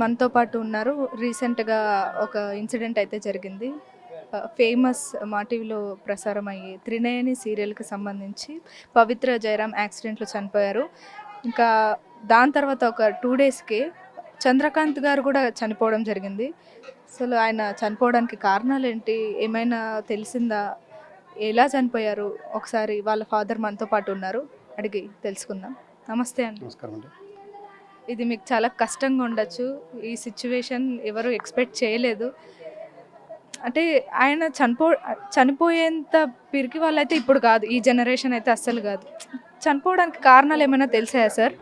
మనతో పాటు ఉన్నారు. రీసెంట్‌గా ఒక ఇన్సిడెంట్ అయితే జరిగింది. ఫేమస్ మా టీవీలో ప్రసారం అయ్యే 'త్రినయని' సీరియల్‌కి సంబంధించి పవిత్ర జయరాం యాక్సిడెంట్‌లో చనిపోయారు. ఇంకా దాని తర్వాత ఒక 2 డేస్‌కే చంద్రకాంత్ గారు కూడా చనిపోవడం జరిగింది. అసలు ఆయన చనిపోవడానికి కారణాలేంటి? ఏమైనా తెలిసిందా? ఎలా చనిపోయారు? ఒకసారి వాళ్ళ ఫాదర్ మనతో పాటు ఉన్నారు. అడిగి తెలుసుకుందాం. నమస్తే అండి. నమస్కారం అండి. ఇది మీకు చాలా కష్టంగా ఉండొచ్చు. ఈ సిట్యుయేషన్ ఎవరు ఎక్స్‌పెక్ట్ చేయలేదు. అంటే ఆయన చనిపోయేంత పిరికి వాళ్ళైతే ఇప్పుడు కాదు. ఈ జనరేషన్ అయితే అస్సలు కాదు. చనిపోవడానికి కారణాలేమైనా తెలిసాయా సార్?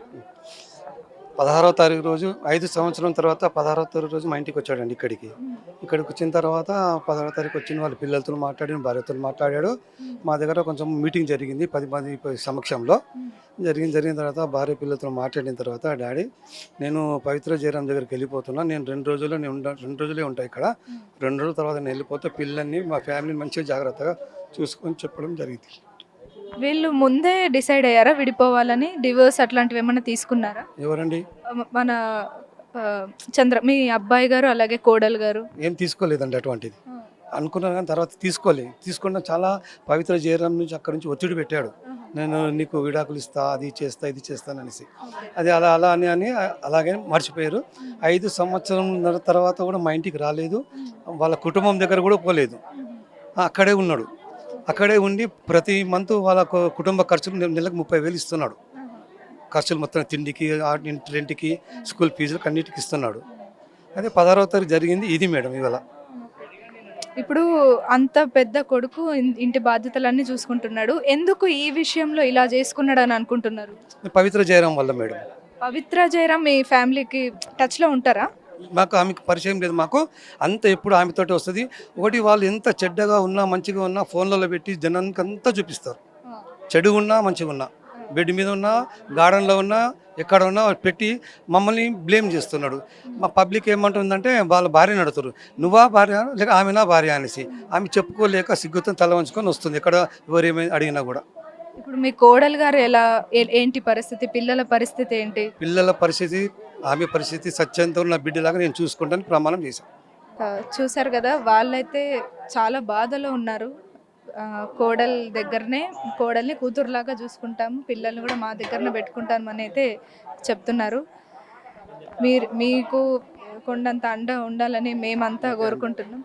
16వ తారీఖు రోజు 5 సంవత్సరం తర్వాత 16వ తారీఖు రోజు మా ఇంటికొచ్చాడండి ఇక్కడికి. ఇక్కడికొచ్చిన తర్వాత 16వ తారీఖు వచ్చిన వాళ్ళ పిల్లలతో మాట్లాడాడు, భార్యతోని మాట్లాడాడు. మా దగ్గర కొంచెం మీటింగ్ జరిగింది 10 మంది సమక్షంలో. జరిగిన తర్వాత భార్య పిల్లలతో మాట్లాడిన తర్వాత డాడీ నేను పవిత్ర జయరాం దగ్గరికి వెళ్ళిపోతున్నా. నేను 2 రోజులే ఉంటా ఇక్కడ. 2 రోజుల తర్వాత నేను వెళ్ళిపోతే పిల్లల్ని మా ఫ్యామిలీని మంచిగా జాగ్రత్తగా చూసుకొని చెప్పడం జరిగింది. వీళ్ళు ముందే డిసైడ్ అయ్యారా విడిపోవాలని? డివోర్స్ అట్లాంటివేమన్నా తీసుకున్నారా? ఎవరండి? మన మీ అబ్బాయి గారు అలాగే కోడలు గారు. ఏం తీసుకోలేదండి అటువంటిది. అనుకున్నాను కానీ తర్వాత తీసుకోలేదు. తీసుకున్న చాలా పవిత్ర జయరాం నుంచి అక్కడి నుంచి ఒత్తిడి పెట్టాడు. నేను నీకు విడాకులు ఇస్తా, అది చేస్తా, ఇది చేస్తాననేసి. అది అలా అని అలాగే మర్చిపోయారు. 5 సంవత్సరంన్నర తర్వాత కూడా మా ఇంటికి రాలేదు. వాళ్ళ కుటుంబం దగ్గర కూడా పోలేదు. అక్కడే ఉన్నాడు. అక్కడే ఉండి ప్రతి మంత్ వాళ్ళ కుటుంబ ఖర్చులు నెలకు 30,000 ఇస్తున్నాడు. ఖర్చులు మొత్తం తిండికి, రెంట్‌కి, స్కూల్ ఫీజులకు అన్నిటికి ఇస్తున్నాడు. అదే 16వ తారీఖు జరిగింది ఇది మేడం ఇవాళ. ఇప్పుడు అంత పెద్ద కొడుకు ఇంటి బాధ్యతలన్నీ చూసుకుంటున్నాడు. ఎందుకు ఈ విషయంలో ఇలా చేసుకున్నాడని అనుకుంటున్నారు? పవిత్ర జయరాం వల్ల మేడం. పవిత్ర జయరాం మీ ఫ్యామిలీకి టచ్‌లో ఉంటారా? మాకు ఆమెకు పరిచయం లేదు. మాకు అంత ఎప్పుడు ఆమెతోటే వస్తది. ఒకటి వాళ్ళు ఎంత చెడ్డగా ఉన్నా, మంచిగా ఉన్నా ఫోన్లలో పెట్టి జనానికంతా చూపిస్తారు. చెడుగున్నా, మంచిగున్నా, బెడ్ మీద ఉన్నా, గార్డెన్‌లో ఉన్నా, ఎక్కడ ఉన్నా పెట్టి మమ్మల్ని బ్లేమ్ చేస్తున్నాడు. మా పబ్లిక్ ఏమంటుందంటే వాళ్ళ భార్యని అడుగుతారు. నువ్వా భార్య లేక ఆమెనా భార్య అనేసి. ఆమె చెప్పుకోలేక సిగ్గుతో తల వంచుకొని వస్తుంది. ఎక్కడ ఎవరేమైనా అడిగినా కూడా. ఇప్పుడు మీ కోడలు గారు ఏంటి పరిస్థితి? పిల్లల పరిస్థితి ఏంటి? పిల్లల పరిస్థితి, ఆమె పరిస్థితి సత్యంతో ఉన్న బిడ్డలాగా నేను చూసుకుంటాను ప్రమాణం చేశాను. చూసారు కదా! వాళ్ళైతే చాలా బాధలో ఉన్నారు. కోడలి దగ్గరనే కోడల్ని కూతురులాగా చూసుకుంటాము. పిల్లల్ని కూడా మా దగ్గరనే పెట్టుకుంటామని అయితే చెప్తున్నారు. మీకు కొండంత అండ ఉండాలని మేమంతా కోరుకుంటున్నాం.